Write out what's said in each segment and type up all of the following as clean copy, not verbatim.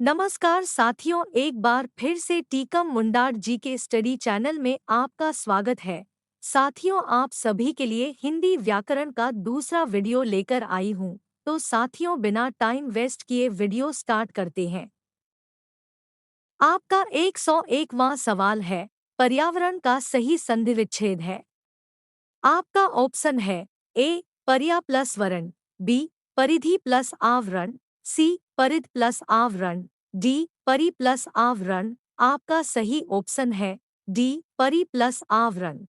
नमस्कार साथियों, एक बार फिर से टीकम मुंडार जी के स्टडी चैनल में आपका स्वागत है। साथियों, आप सभी के लिए हिंदी व्याकरण का दूसरा वीडियो लेकर आई हूँ। तो साथियों, बिना टाइम वेस्ट किए वीडियो स्टार्ट करते हैं। आपका 101वां सवाल है, पर्यावरण का सही संधि विच्छेद है। आपका ऑप्शन है ए पर्या प्लस वरण, बी परिधि प्लस आवरण, सी परिध प्लस आवरण, डी परि प्लस आवरण। आपका सही ऑप्शन है डी परि प्लस आवरण।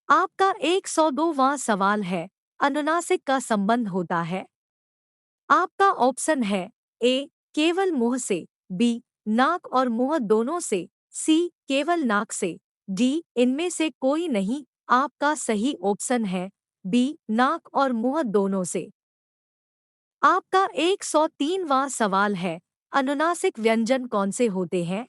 आपका 102वां सवाल है, अनुनासिक का संबंध होता है। आपका ऑप्शन है ए केवल मुंह से, बी नाक और मुंह दोनों से, सी केवल नाक से, डी इनमें से कोई नहीं। आपका सही ऑप्शन है बी नाक और मुंह दोनों से। आपका 103वां सवाल है, अनुनासिक व्यंजन कौन से होते हैं।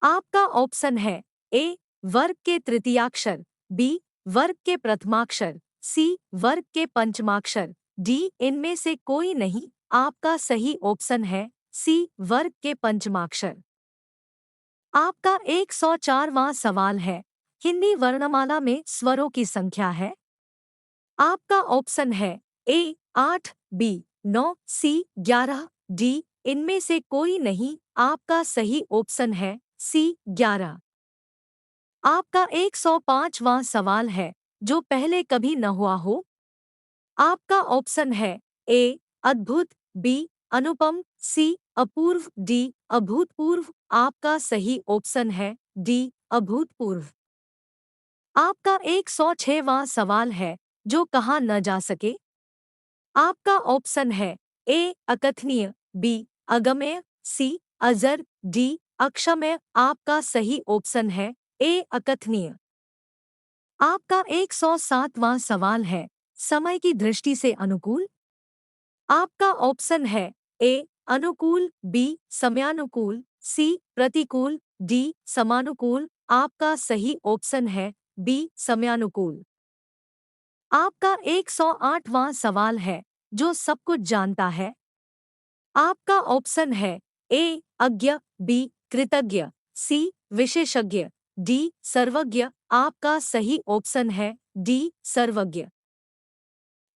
आपका ऑप्शन है ए वर्ग के तृतीयाक्षर, बी वर्ग के प्रथमाक्षर, सी वर्ग के पंचमाक्षर, डी इनमें से कोई नहीं। आपका सही ऑप्शन है सी वर्ग के पंचमाक्षर। आपका 104वां सवाल है, हिंदी वर्णमाला में स्वरों की संख्या है। आपका ऑप्शन है ए 8, बी 9, सी 11, डी इनमें से कोई नहीं। आपका सही ऑप्शन है सी 11। आपका 105वां सवाल है, जो पहले कभी न हुआ हो। आपका ऑप्शन है ए अद्भुत, बी अनुपम, सी अपूर्व, डी अभूतपूर्व। आपका सही ऑप्शन है डी अभूतपूर्व। आपका 106वां सवाल है, जो कहा न जा सके। आपका ऑप्शन है ए अकथनीय, बी अगम्य, सी अजर, डी अक्षम्य। आपका सही ऑप्शन है ए अकथनीय। आपका 107वां सवाल है, समय की दृष्टि से अनुकूल। आपका ऑप्शन है ए अनुकूल, बी समयानुकूल, सी प्रतिकूल, डी समानुकूल। आपका सही ऑप्शन है बी समयानुकूल। आपका 108वां सवाल है, जो सब कुछ जानता है। आपका ऑप्शन है ए अज्ञ, बी कृतज्ञ, सी विशेषज्ञ, डी सर्वज्ञ। आपका सही ऑप्शन है डी सर्वज्ञ।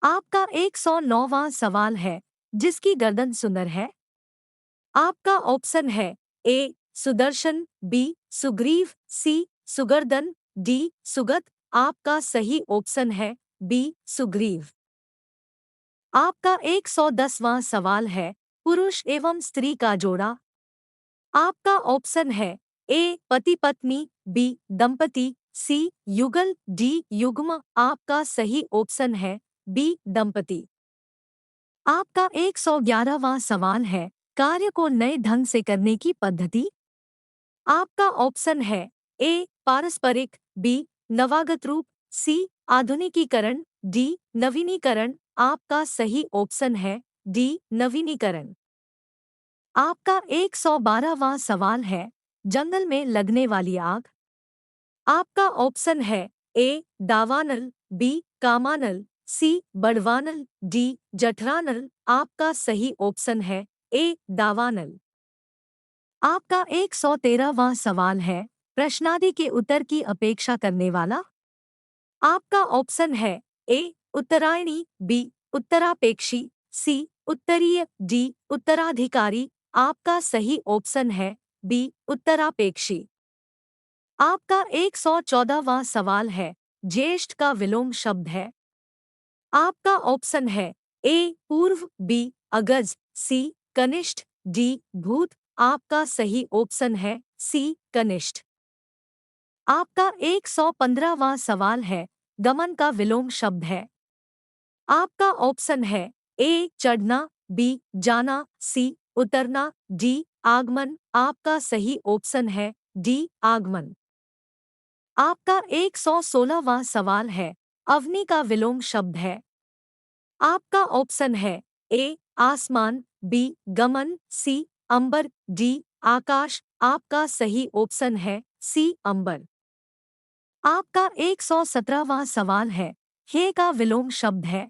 आपका 109वां सवाल है, जिसकी गर्दन सुंदर है। आपका ऑप्शन है ए सुदर्शन, बी सुग्रीव, सी सुगर्दन, डी सुगत। आपका सही ऑप्शन है बी सुग्रीव। आपका 110वां सवाल है, पुरुष एवं स्त्री का जोड़ा। आपका ऑप्शन है ए पति पत्नी, बी दंपति, सी युगल, डी युग्म। आपका सही ऑप्शन है बी दंपति। आपका 111वां सवाल है, कार्य को नए ढंग से करने की पद्धति। आपका ऑप्शन है ए पारस्परिक, बी नवागत रूप, सी आधुनिकीकरण, डी नवीनीकरण। आपका सही ऑप्शन है डी नवीनीकरण। आपका 112वां सवाल है, जंगल में लगने वाली आग। आपका ऑप्शन है ए दावानल, बी कामानल, सी बड़वानल, डी जठरानल। आपका सही ऑप्शन है ए दावानल। आपका 113वां सवाल है, प्रश्नादि के उत्तर की अपेक्षा करने वाला। आपका ऑप्शन है ए उत्तरायणी, बी उत्तरापेक्षी, सी उत्तरीय, डी उत्तराधिकारी। आपका सही ऑप्शन है बी उत्तरापेक्षी। आपका 114वां सवाल है, ज्येष्ठ का विलोम शब्द है। आपका ऑप्शन है ए पूर्व, बी अगज, सी कनिष्ठ, डी भूत। आपका सही ऑप्शन है सी कनिष्ठ। आपका 115वां सवाल है, गमन का विलोम शब्द है। आपका ऑप्शन है ए चढ़ना, बी जाना, सी उतरना, डी आगमन। आपका सही ऑप्शन है डी आगमन। आपका 116वां सवाल है, अवनी का विलोम शब्द है। आपका ऑप्शन है ए आसमान, बी गमन, सी अंबर, डी आकाश। आपका सही ऑप्शन है सी अंबर। आपका 117वां सवाल है, हे का विलोम शब्द है।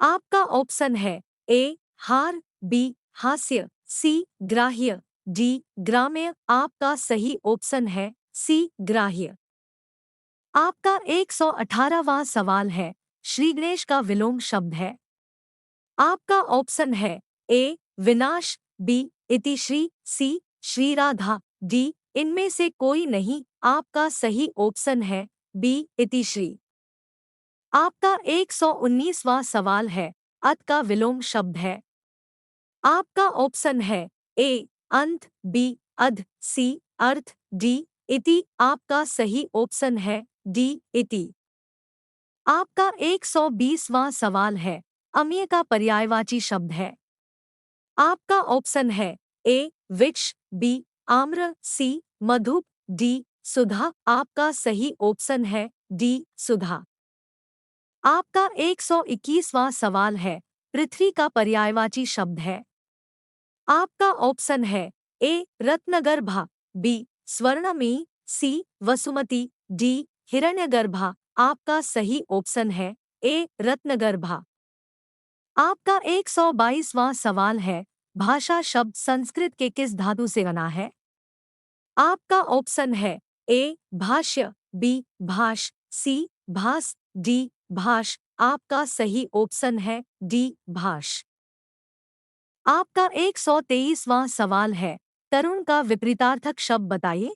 आपका ऑप्शन है ए हार, बी हास्य, सी ग्राह्य, डी ग्राम्य। आपका सही ऑप्शन है सी ग्राह्य। आपका 118वां सवाल है, श्री गणेश का विलोम शब्द है। आपका ऑप्शन है ए विनाश, बी इतिश्री, सी श्री राधा, डी इनमें से कोई नहीं। आपका सही ऑप्शन है बी इतिश्री। आपका 119वां सवाल है, अत का विलोम शब्द है। आपका ऑप्शन है ए अंत, बी अध, सी अर्थ, डी इति। आपका सही ऑप्शन है डी इति। आपका 120वां सवाल है, अम्य का पर्यायवाची शब्द है। आपका ऑप्शन है ए वृक्ष, बी आम्र, सी मधु, डी सुधा। आपका सही ऑप्शन है डी सुधा। आपका 121वां सवाल है, पृथ्वी का पर्यायवाची शब्द है। आपका ऑप्शन है ए रत्नगर्भा, बी स्वर्णमयी, सी वसुमती, डी हिरण्यगर्भा। आपका सही ऑप्शन है ए रत्नगर्भा। आपका 122वां सवाल है, भाषा शब्द संस्कृत के किस धातु से बना है। आपका ऑप्शन है ए भाष्य, बी भाष, सी भास, डी भाष। आपका सही ऑप्शन है डी भाष। आपका 123वां सवाल है, तरुण का विपरीतार्थक शब्द बताइए।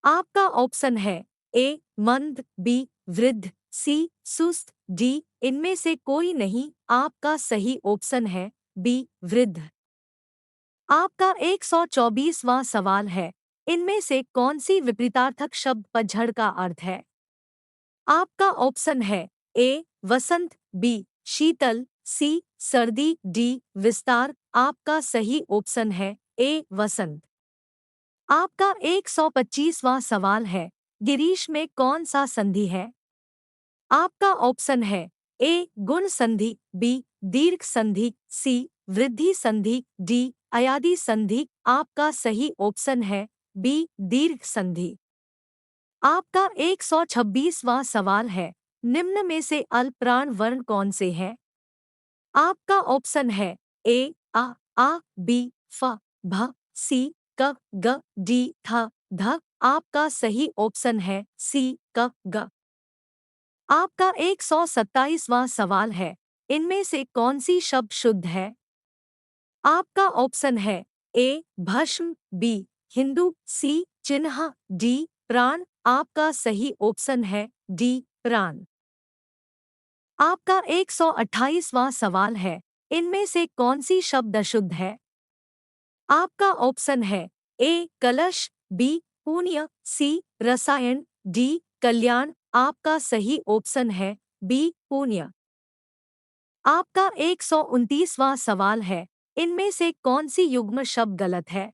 आपका ऑप्शन है ए मंद, बी वृद्ध, सी सुस्त, डी इनमें से कोई नहीं। आपका सही ऑप्शन है बी वृद्ध। आपका 124वां सवाल है, इनमें से कौन सी विपरीतार्थक शब्द पतझड़ का अर्थ है। आपका ऑप्शन है ए वसंत, बी शीतल, सी सर्दी, डी विस्तार। आपका सही ऑप्शन है ए वसंत। आपका 125वां सवाल है, गिरीश में कौन सा संधि है। आपका ऑप्शन है ए गुण संधि, बी दीर्घ संधि, सी वृद्धि संधि, डी अयादि संधि। आपका सही ऑप्शन है बी दीर्घ संधि। आपका 126वां सवाल है, निम्न में से अल्पप्राण वर्ण कौन से हैं। आपका ऑप्शन है ए आ बी फ भ, सी क ग, डी थ ध। आपका सही ऑप्शन है सी क ग। आपका 127वां सवाल है, इनमें से कौन सी शब्द शुद्ध है। आपका ऑप्शन है ए भस्म, बी हिंदू, सी चिन्ह, डी प्राण। आपका सही ऑप्शन है डी प्राण। आपका 128वां सवाल है, इनमें से कौन सी शब्द अशुद्ध है। आपका ऑप्शन है ए कलश, बी पुण्य, सी रसायन, डी कल्याण। आपका सही ऑप्शन है बी पुण्य। आपका 129वां सवाल है, इनमें से कौन सी युग्म शब्द गलत है।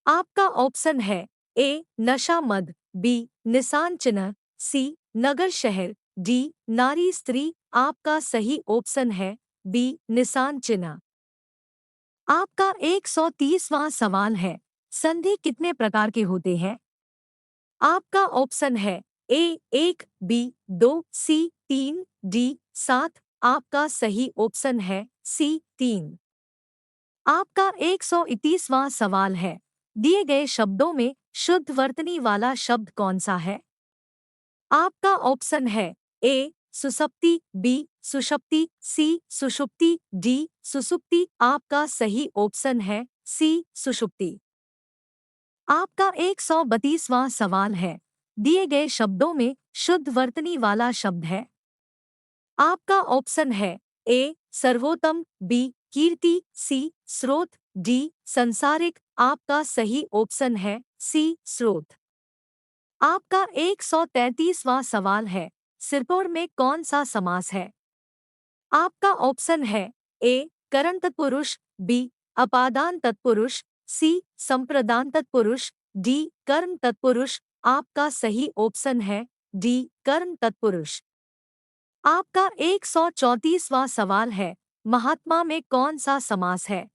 आपका ऑप्शन है ए नशा मद, बी निशान चिन्ह, सी नगर शहर, डी नारी स्त्री। आपका सही ऑप्शन है बी निशान चिन्ह। आपका 130वां सवाल है, संधि कितने प्रकार के होते हैं। आपका ऑप्शन है ए 1, बी 2, सी 3, डी 7। आपका सही ऑप्शन है सी 3। आपका 131वां सवाल है, दिए गए शब्दों में शुद्ध वर्तनी वाला शब्द कौन सा है। आपका ऑप्शन है ए सुसप्ति, बी सुषप्ति, सी सुषुप्ति, डी सुसुप्ति। आपका सही ऑप्शन है सी सुषुप्ति। आपका 132वां सवाल है, दिए गए शब्दों में शुद्ध वर्तनी वाला शब्द है। आपका ऑप्शन है ए सर्वोत्तम, बी कीर्ति, सी स्रोत, डी संसारिक। आपका सही ऑप्शन है सी स्रोत। आपका 133वां सवाल है, सिरपुर में कौन सा समास है। आपका ऑप्शन है ए करण तत्पुरुष, बी अपादान तत्पुरुष, सी संप्रदान तत्पुरुष, डी कर्म तत्पुरुष। आपका सही ऑप्शन है डी कर्म तत्पुरुष। आपका 134वां सवाल है, महात्मा में कौन सा समास है।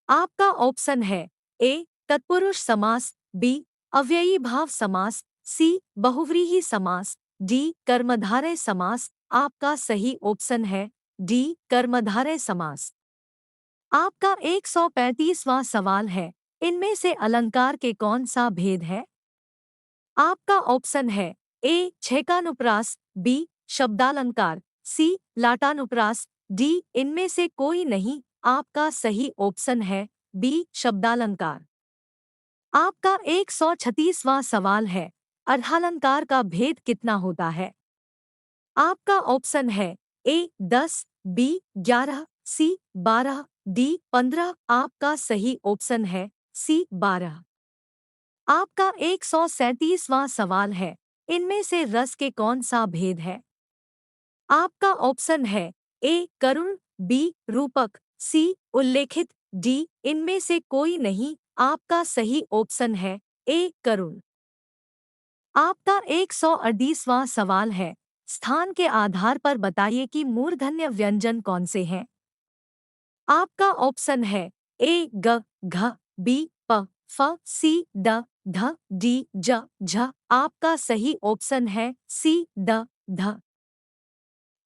आपका ऑप्शन है ए तत्पुरुष समास, बी अव्ययी भाव समास, सी बहुव्रीहि समास, डी कर्मधारय समास। आपका सही ऑप्शन है डी कर्मधारय समास। आपका 135वां सवाल है, इनमें से अलंकार के कौन सा भेद है? आपका ऑप्शन है ए छेकानुप्रास, बी शब्दालंकार, सी लाटानुप्रास, डी इनमें से कोई नहीं। आपका सही ऑप्शन है बी शब्दालंकार। आपका 136वां सवाल है, अर्धालंकार का भेद कितना होता है? आपका ऑप्शन है ए 10, बी 11, सी 12, डी 15। आपका सही ऑप्शन है सी 12। आपका 137वां सवाल है, इनमें से रस के कौन सा भेद है? आपका ऑप्शन है ए करुण, बी रूपक, सी उल्लेखित, डी इनमें से कोई नहीं। आपका सही ऑप्शन है ए करुण। आपका 138वां सवाल है, स्थान के आधार पर बताइए कि मूर्धन्य व्यंजन कौन से हैं? आपका ऑप्शन है ए ग, घ, बी प, फ, सी ड, ध, डी ज, झ। आपका सही ऑप्शन है सी ड, ध।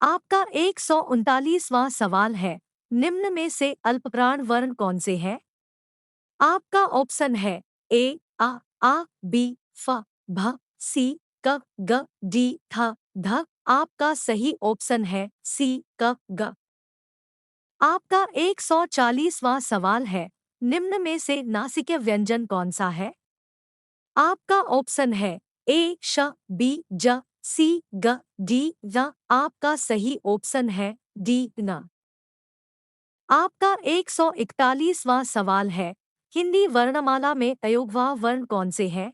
आपका 139वां सवाल है, निम्न में से अल्पप्राण वर्ण कौन से हैं? आपका ऑप्शन है ए आ, बी फ, भ, सी क, ग, डी थ, ध। आपका सही ऑप्शन है सी क, ग। आपका 140वां सवाल है, निम्न में से नासिक व्यंजन कौन सा है? आपका ऑप्शन है ए श, बी ज, सी ग, डी ज। आपका सही ऑप्शन है डी न। आपका 141वां सवाल है, हिंदी वर्णमाला में अयोगवाह वर्ण कौन से हैं?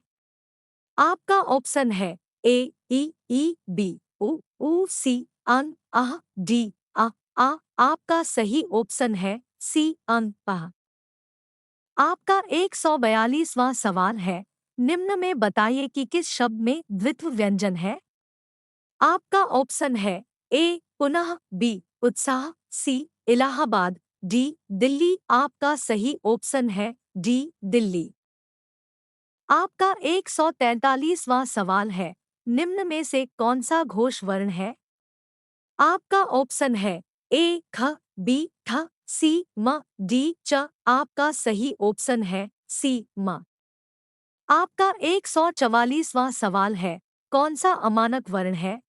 आपका ऑप्शन है ए ई बी उ सी अन अह डी आ आ। आपका सही ऑप्शन है सी अन पह। आपका 142वां सवाल है, निम्न में बताइए कि किस शब्द में द्वित्व व्यंजन है? आपका ऑप्शन है ए पुनः, बी उत्साह, सी इलाहाबाद, डी दिल्ली। आपका सही ऑप्शन है डी दिल्ली। आपका 143वां सवाल है, निम्न में से कौन सा घोष वर्ण है? आपका ऑप्शन है ए ख, बी ठ, सी म, डी च। आपका सही ऑप्शन है सी म। आपका 144वां सवाल है, कौन सा अमानक वर्ण है?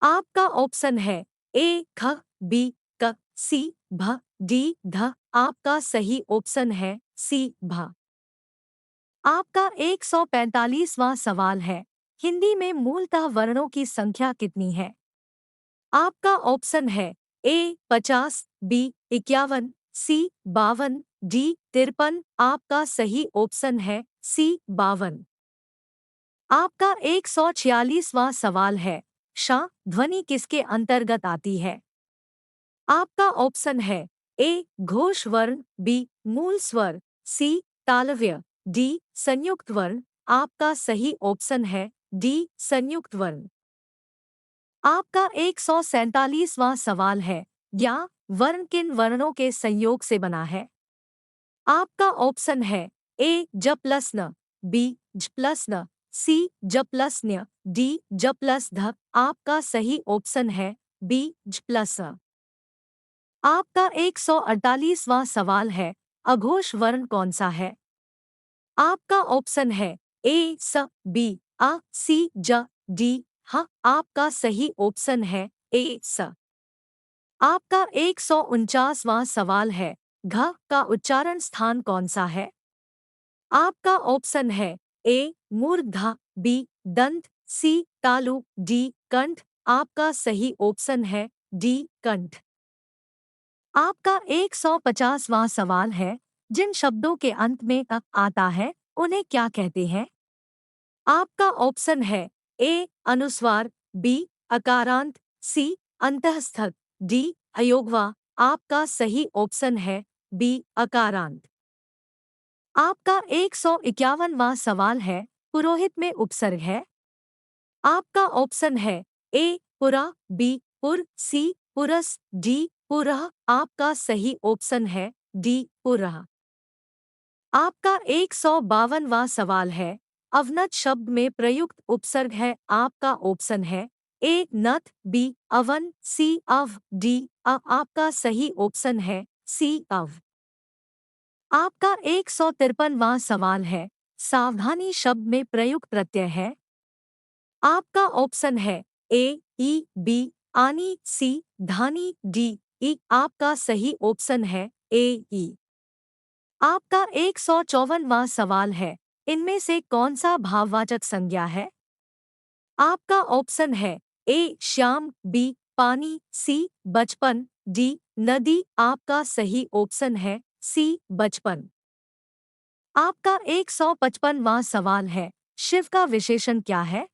आपका ऑप्शन है ए ख, बी क, सी भ, डी ध। आपका सही ऑप्शन है सी भ। आपका 145वां सवाल है, हिंदी में मूलतः वर्णों की संख्या कितनी है? आपका ऑप्शन है ए 50, बी 51, सी 52, डी 53। आपका सही ऑप्शन है सी 52। आपका 146वां सवाल है, श ध्वनि किसके अंतर्गत आती है? आपका ऑप्शन है ए घोष वर्ण, बी मूल स्वर, सी तालव्य, डी संयुक्त वर्ण। आपका सही ऑप्शन है डी संयुक्त वर्ण। आपका 147वां सवाल है, या वर्ण किन वर्णों के संयोग से बना है? आपका ऑप्शन है ए ज प्लस न, बी ज प्लस न, सी ज प्लस न्य, डी ज प्लस ध। आपका सही ऑप्शन है बी ज प्लस न। आपका 148वां सवाल है, अघोष वर्ण कौन सा है? आपका ऑप्शन है ए स, बी आ, सी ज, डी ह। आपका सही ऑप्शन है ए स। आपका 149वां सवाल है, घ का उच्चारण स्थान कौन सा है? आपका ऑप्शन है ए मूर्धा, बी दंत, सी तालु, डी कंठ। आपका सही ऑप्शन है डी कंठ। आपका 150वां सवाल है, जिन शब्दों के अंत में अ आता है उन्हें क्या कहते हैं? आपका ऑप्शन है ए अनुस्वार, बी अकारांत, सी अंतःस्थक, डी अयोगवा। आपका सही ऑप्शन है बी अकारांत। आपका 151वां सवाल है, पुरोहित में उपसर्ग है? आपका ऑप्शन है ए पुरा, बी पुर, सी पुरस, डी पुरः। आपका सही ऑप्शन है डी पुरः। आपका 152वां सवाल है, अवनत शब्द में प्रयुक्त उपसर्ग है? आपका ऑप्शन है ए नथ, बी अवन, सी अव, डी अ। आपका सही ऑप्शन है सी अव। आपका 153वां सवाल है, सावधानी शब्द में प्रयुक्त प्रत्यय है। आपका ऑप्शन है ए, ई, बी, आनी, सी, धानी, डी, ई। आपका सही ऑप्शन है ए, ई। आपका 154वां सवाल है, इनमें से कौन सा भाववाचक संज्ञा है? आपका ऑप्शन है ए, श्याम, बी, पानी, सी, बचपन, डी, नदी। आपका सही ऑप्शन है सी, बचपन। आपका 155वां सवाल है, शिव का विशेषण क्या है?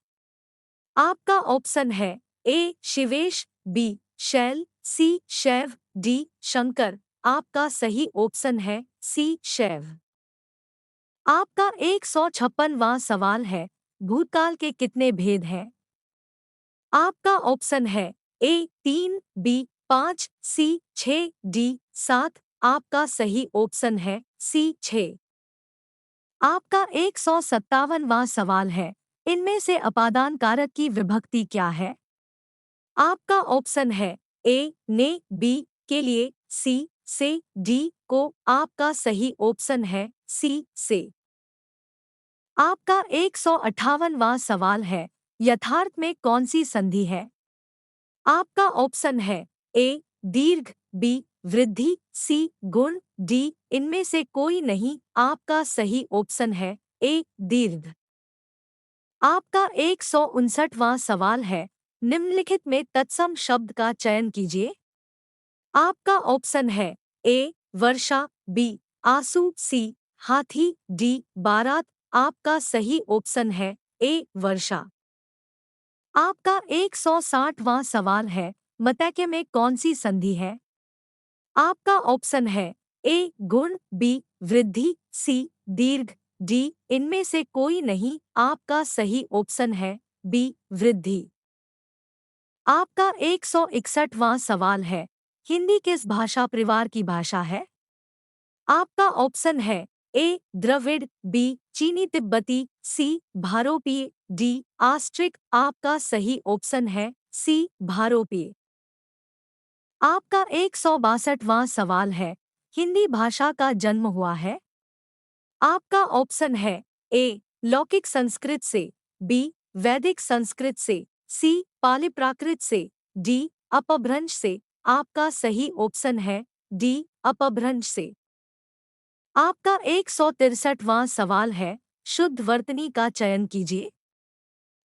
आपका ऑप्शन है ए, शिवेश, बी, शैल, सी, शैव, डी, शंकर। आपका सही ऑप्शन है सी, शैव। आपका 156वां सवाल है, भूतकाल के कितने भेद हैं? आपका ऑप्शन है ए, 3, बी, 5, सी, 6, डी, 7। आपका सही ऑप्शन है सी, 6। आपका 157वां सवाल है, इनमें से अपादान कारक की विभक्ति क्या है? आपका ऑप्शन है ए, ने, बी, के लिए, सी, से, डी, को। आपका सही ऑप्शन है सी, से। आपका 158वां सवाल है, यथार्थ में कौन सी संधि है? आपका ऑप्शन है ए, दीर्घ, बी, वृद्धि, सी, गुण, डी, इनमें से कोई नहीं। आपका सही ऑप्शन है ए, दीर्घ। आपका 159वां सवाल है, निम्नलिखित में तत्सम शब्द का चयन कीजिए। आपका ऑप्शन है ए, वर्षा, बी, आंसू, सी, हाथी, डी, बारात। आपका सही ऑप्शन है ए, वर्षा। आपका 160वां सवाल है, मतैक्य में कौन सी संधि है? आपका ऑप्शन है ए, गुण, बी, वृद्धि, सी, दीर्घ, डी, इनमें से कोई नहीं। आपका सही ऑप्शन है बी, वृद्धि। आपका 161वां सवाल है, हिंदी किस भाषा परिवार की भाषा है? आपका ऑप्शन है ए, द्रविड़, बी, चीनी तिब्बती, सी, भारोपीय, डी, आस्ट्रिक। आपका सही ऑप्शन है सी, भारोपीय। आपका 162वां सवाल है, हिंदी भाषा का जन्म हुआ है? आपका ऑप्शन है ए, लौकिक संस्कृत से, बी, वैदिक संस्कृत से, सी, पाली प्राकृत से, डी, अपभ्रंश से। आपका सही ऑप्शन है डी, अपभ्रंश से। आपका 163वां सवाल है, शुद्ध वर्तनी का चयन कीजिए।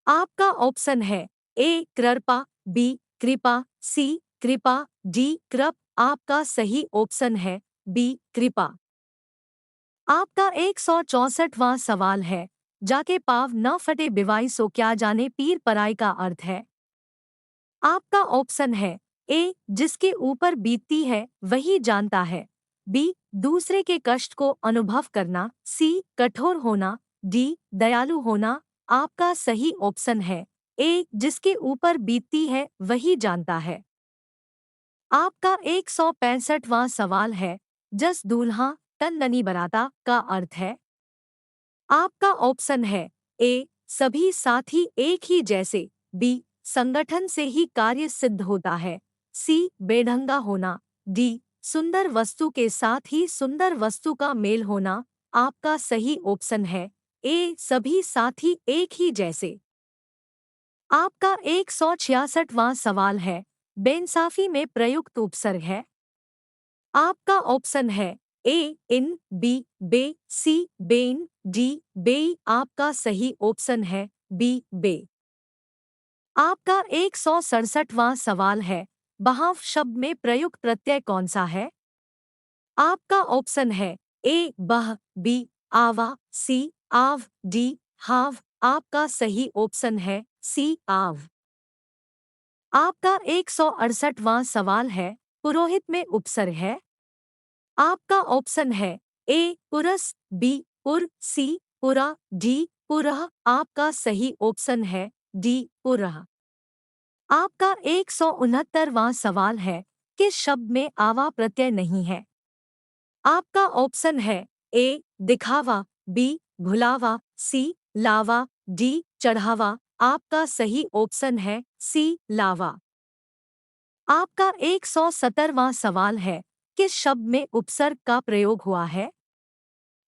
आपका ऑप्शन है ए, कृपा, बी, कृपा, सी, कृपा, डी, कृप। आपका सही ऑप्शन है बी, कृपा। आपका 164वां सवाल है, जाके पाव न फटे बिवाई सो क्या जाने पीर पराई का अर्थ है? आपका ऑप्शन है ए, जिसके ऊपर बीतती है वही जानता है, बी, दूसरे के कष्ट को अनुभव करना, सी, कठोर होना, डी, दयालु होना। आपका सही ऑप्शन है ए, जिसके ऊपर बीतती है वही जानता है। आपका 165वां सवाल है, जस दूल्हा तन ननी बराता का अर्थ है? आपका ऑप्शन है ए, सभी साथी एक ही जैसे, बी, संगठन से ही कार्य सिद्ध होता है, सी, बेढंगा होना, डी, सुंदर वस्तु के साथ ही सुंदर वस्तु का मेल होना। आपका सही ऑप्शन है ए, सभी साथी एक ही जैसे। आपका 166वां सवाल है, बेइंसाफी में प्रयुक्त उपसर्ग है? आपका ऑप्शन है ए, इन, बी, बे, सी, बेन, डी, बेई। आपका सही ऑप्शन है बी, बे। आपका 167वां सवाल है, बहाव शब्द में प्रयुक्त प्रत्यय कौन सा है? आपका ऑप्शन है ए, बह, बी, आवा, सी, आव, डी, हाव। आपका सही ऑप्शन है सी, आव। आपका 168वां सवाल है, पुरोहित में उपसर्ग है? आपका ऑप्शन है ए, पुरस, बी, पुर, सी, पुरा, डी, पुरह। आपका सही ऑप्शन है डी, पुरह। आपका 169वां सवाल है, किस शब्द में आवा प्रत्यय नहीं है? आपका ऑप्शन है ए, दिखावा, बी, भुलावा, सी, लावा, डी, चढ़ावा। आपका सही ऑप्शन है सी, लावा। आपका 170वां सवाल है, किस शब्द में उपसर्ग का प्रयोग हुआ है?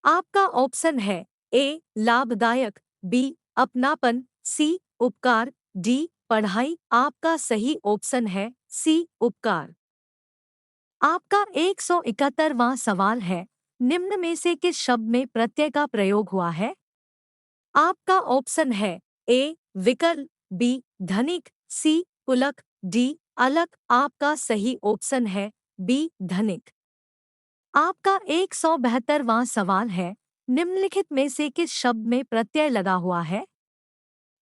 आपका ऑप्शन है ए लाभदायक, बी अपनापन, सी उपकार, डी पढ़ाई। आपका सही ऑप्शन है सी उपकार। आपका 171वां सवाल है, निम्न में से किस शब्द में प्रत्यय का प्रयोग हुआ है? आपका ऑप्शन है ए विकल, बी धनिक, सी पुलक, डी अलग। आपका सही ऑप्शन है बी धनिक। आपका 172वां सवाल है, निम्नलिखित में से किस शब्द में प्रत्यय लगा हुआ है?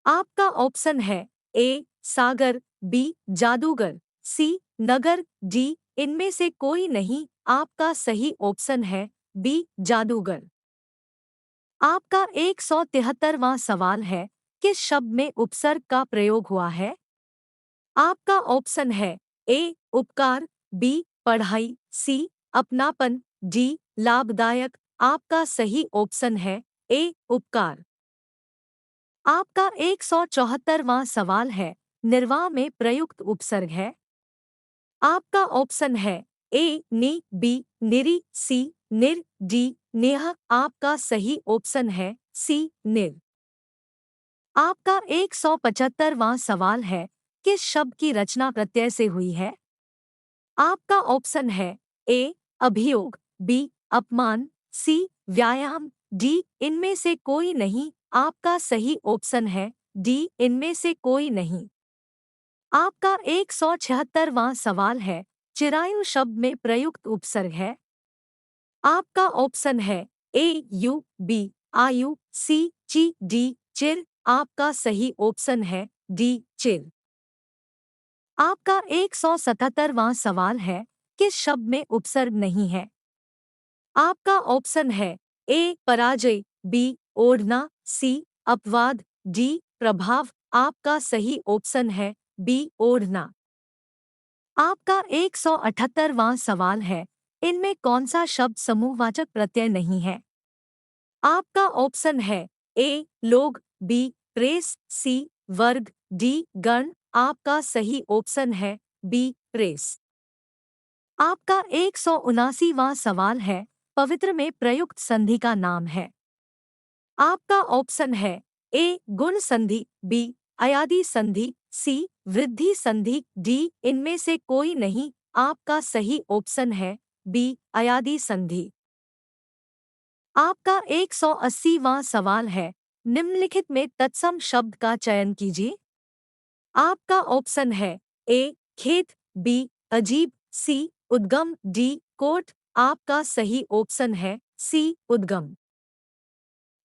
आपका ऑप्शन है ए सागर, बी जादूगर, सी नगर, डी इनमें से कोई नहीं। आपका सही ऑप्शन है बी जादूगर। आपका 173वां सवाल है, किस शब्द में उपसर्ग का प्रयोग हुआ है? आपका ऑप्शन है ए उपकार, बी पढ़ाई, सी अपनापन, डी लाभदायक। आपका सही ऑप्शन है ए उपकार। आपका 174वां सवाल है, निर्वाह में प्रयुक्त उपसर्ग है? आपका ऑप्शन है ए नि, बी निरी, सी निर, डी नेह। आपका सही ऑप्शन है सी निर। आपका 175वां सवाल है, किस शब्द की रचना प्रत्यय से हुई है? आपका ऑप्शन है ए अभियोग, बी अपमान, सी व्यायाम, डी इनमें से कोई नहीं। आपका सही ऑप्शन है डी इनमें से कोई नहीं। आपका 176वां सवाल है, चिरायु शब्द में प्रयुक्त उपसर्ग है? आपका ऑप्शन है ए यू, बी आयु, सी ची, डी चिर। आपका सही ऑप्शन है डी चिर। आपका 177वां सवाल है, किस शब्द में उपसर्ग नहीं है? आपका ऑप्शन है ए पराजय, बी ओढ़ना, सी अपवाद, डी प्रभाव। आपका सही ऑप्शन है बी ओढ़ना। आपका 178वां सवाल है, इनमें कौन सा शब्द समूहवाचक प्रत्यय नहीं है? आपका ऑप्शन है ए लोग, बी प्रेस, सी वर्ग, डी गण। आपका सही ऑप्शन है बी प्रेस। आपका 179वां सवाल है, पवित्र में प्रयुक्त संधि का नाम है? आपका ऑप्शन है ए गुण संधि, बी अयादि संधि, सी वृद्धि संधि, डी इनमें से कोई नहीं। आपका सही ऑप्शन है बी अयादि संधि। आपका 180वां सवाल है, निम्नलिखित में तत्सम शब्द का चयन कीजिए। आपका ऑप्शन है ए खेत, बी अजीब, सी उद्गम, डी कोट। आपका सही ऑप्शन है सी उद्गम।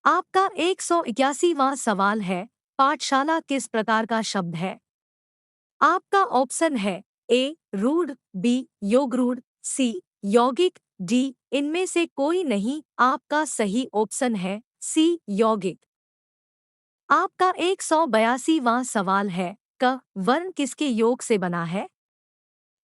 आपका 181वां सवाल है, पाठशाला किस प्रकार का शब्द है? आपका ऑप्शन है ए रूढ़, बी योगरूढ़, सी यौगिक, डी इनमें से कोई नहीं। आपका सही ऑप्शन है सी यौगिक। आपका 182वां सवाल है, क वर्ण किसके योग से बना है?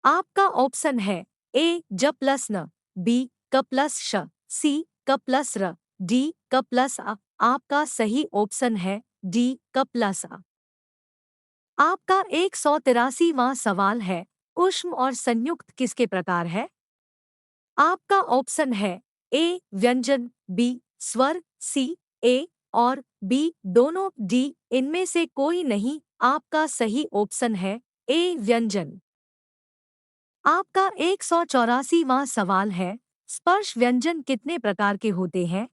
आपका ऑप्शन है ए ज प्लस न, बी क प्लस श, सी क प्लस र, डी क प्लस अ। आपका सही ऑप्शन है डी क प्लस अ। आपका 183वां सवाल है, ऊष्म और संयुक्त किसके प्रकार है? आपका ऑप्शन है ए व्यंजन, बी स्वर, सी ए और बी दोनों, डी इनमें से कोई नहीं। आपका सही ऑप्शन है ए व्यंजन। आपका 184वां सवाल है, स्पर्श व्यंजन कितने प्रकार के होते हैं?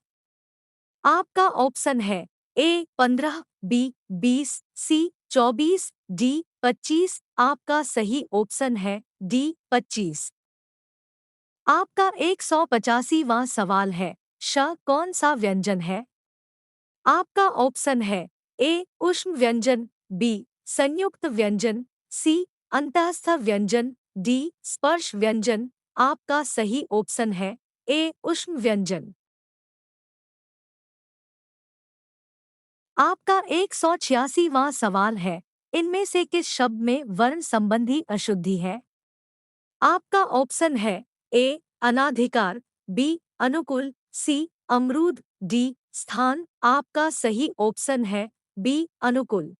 आपका ऑप्शन है ए 15, बी 20, सी 24, डी 25। आपका सही ऑप्शन है डी 25। आपका 185वां सवाल है, श कौन सा व्यंजन है? आपका ऑप्शन है ए ऊष्म व्यंजन, बी संयुक्त व्यंजन, सी अंतःस्थ व्यंजन, डी स्पर्श व्यंजन। आपका सही ऑप्शन है ए ऊष्म व्यंजन। आपका 186वां सवाल है, इनमें से किस शब्द में वर्ण संबंधी अशुद्धि है? आपका ऑप्शन है ए अनाधिकार, बी अनुकूल, सी अमरूद, डी स्थान। आपका सही ऑप्शन है बी अनुकूल।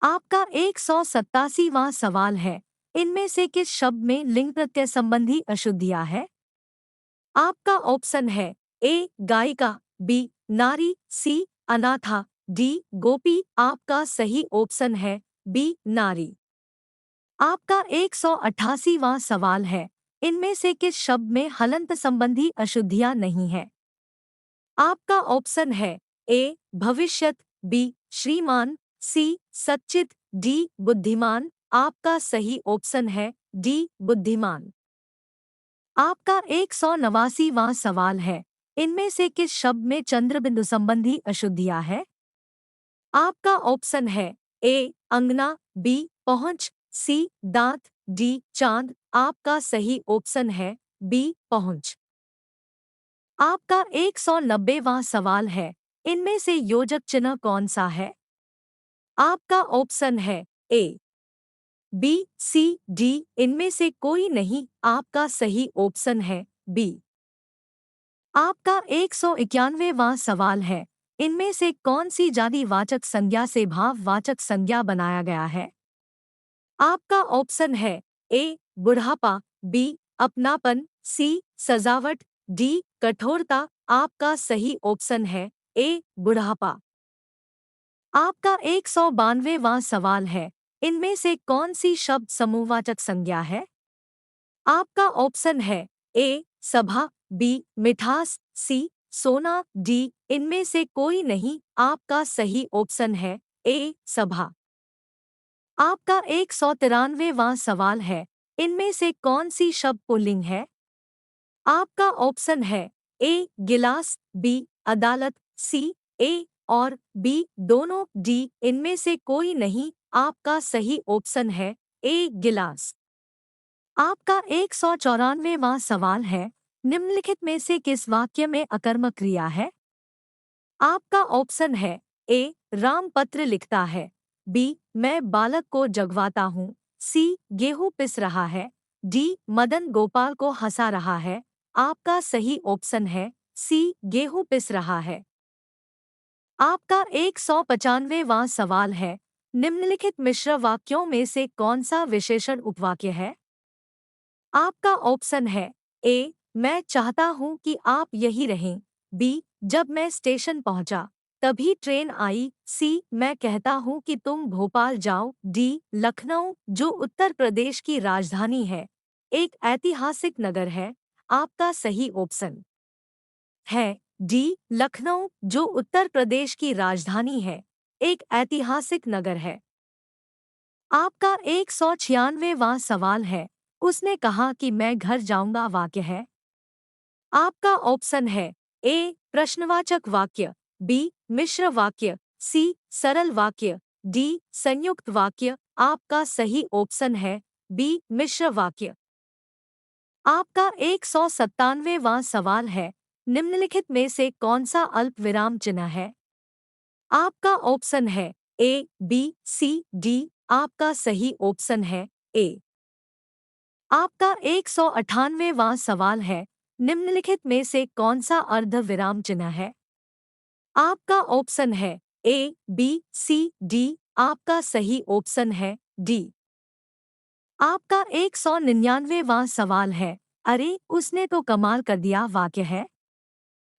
आपका 187वां सवाल है, इनमें से किस शब्द में लिंग प्रत्यय संबंधी अशुद्धियां है? आपका ऑप्शन है ए गायिका, बी नारी, सी अनाथा, डी गोपी। आपका सही ऑप्शन है बी नारी। आपका 188वां सवाल है, इनमें से किस शब्द में हलंत संबंधी अशुद्धियां नहीं है? आपका ऑप्शन है ए भविष्यत, बी श्रीमान, सी सच्चित, डी बुद्धिमान। आपका सही ऑप्शन है डी बुद्धिमान। आपका 189वां सवाल है, इनमें से किस शब्द में चंद्रबिंदु संबंधी अशुद्धियां है? आपका ऑप्शन है ए अंगना, बी पहुंच, सी दांत, डी चांद। आपका सही ऑप्शन है बी पहुंच। आपका 190वां सवाल है, इनमें से योजक चिन्ह कौन सा है? आपका ऑप्शन है ए बी सी डी। इनमें से कोई नहीं। आपका सही ऑप्शन है बी। आपका 191वां सवाल है, इनमें से कौन सी जातिवाचक संज्ञा से भाववाचक संज्ञा बनाया गया है? आपका ऑप्शन है ए बुढ़ापा, बी अपनापन, सी सजावट, डी कठोरता। आपका सही ऑप्शन है ए बुढ़ापा। आपका 192वां सवाल है, इनमें से कौन सी शब्द समूहवाचक संज्ञा है? आपका ऑप्शन है ए सभा, बी मिठास, सी सोना, डी इनमें से कोई नहीं। आपका सही ऑप्शन है ए सभा। आपका 193वां सवाल है, इनमें से कौन सी शब्द पुल्लिंग है? आपका ऑप्शन है ए गिलास, बी अदालत, सी ए और बी दोनों, डी इनमें से कोई नहीं। आपका सही ऑप्शन है ए गिलास। आपका 194वां सवाल है, निम्नलिखित में से किस वाक्य में अकर्मक क्रिया है? आपका ऑप्शन है ए राम पत्र लिखता है, बी मैं बालक को जगवाता हूँ, सी गेहूं पिस रहा है, डी मदन गोपाल को हंसा रहा है। आपका सही ऑप्शन है सी गेहूं पिस रहा है। आपका 195वां सवाल है, निम्नलिखित मिश्र वाक्यों में से कौन सा विशेषण उपवाक्य है? आपका ऑप्शन है ए मैं चाहता हूं कि आप यही रहें, बी जब मैं स्टेशन पहुंचा तभी ट्रेन आई, सी मैं कहता हूं कि तुम भोपाल जाओ, डी लखनऊ जो उत्तर प्रदेश की राजधानी है एक ऐतिहासिक नगर है। आपका सही ऑप्शन है डी लखनऊ जो उत्तर प्रदेश की राजधानी है एक ऐतिहासिक नगर है। आपका 196वां सवाल है, उसने कहा कि मैं घर जाऊंगा वाक्य है? आपका ऑप्शन है ए प्रश्नवाचक वाक्य, बी मिश्र वाक्य, सी सरल वाक्य, डी संयुक्त वाक्य। आपका सही ऑप्शन है बी मिश्र वाक्य। आपका 197वां सवाल है, निम्नलिखित में से कौन सा अल्प विराम चिन्ह है? आपका ऑप्शन है ए बी सी डी। आपका सही ऑप्शन है ए। आपका 198वां सवाल है, निम्नलिखित में से कौन सा अर्ध विराम चिन्ह है? आपका ऑप्शन है ए बी सी डी। आपका सही ऑप्शन है डी। आपका 199वां सवाल है, अरे उसने तो कमाल कर दिया वाक्य है?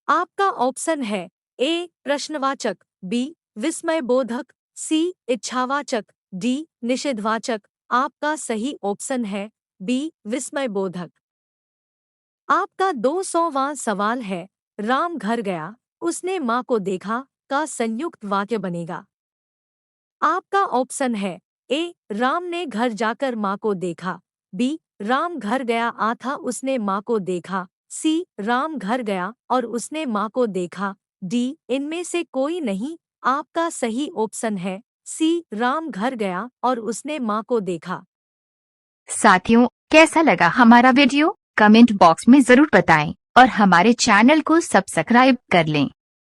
आपका ऑप्शन है ए प्रश्नवाचक, बी विस्मयबोधक, सी इच्छावाचक, डी निषेधवाचक। आपका सही ऑप्शन है बी विस्मयबोधक। आपका 200वां सवाल है, राम घर गया उसने माँ को देखा का संयुक्त वाक्य बनेगा। आपका ऑप्शन है ए राम ने घर जाकर माँ को देखा, बी राम घर गया आ था उसने माँ को देखा, सी राम घर गया और उसने माँ को देखा, डी इनमें से कोई नहीं। आपका सही ऑप्शन है सी राम घर गया और उसने माँ को देखा। साथियों, कैसा लगा हमारा वीडियो? कमेंट बॉक्स में जरूर बताएं और हमारे चैनल को सब्सक्राइब कर लें।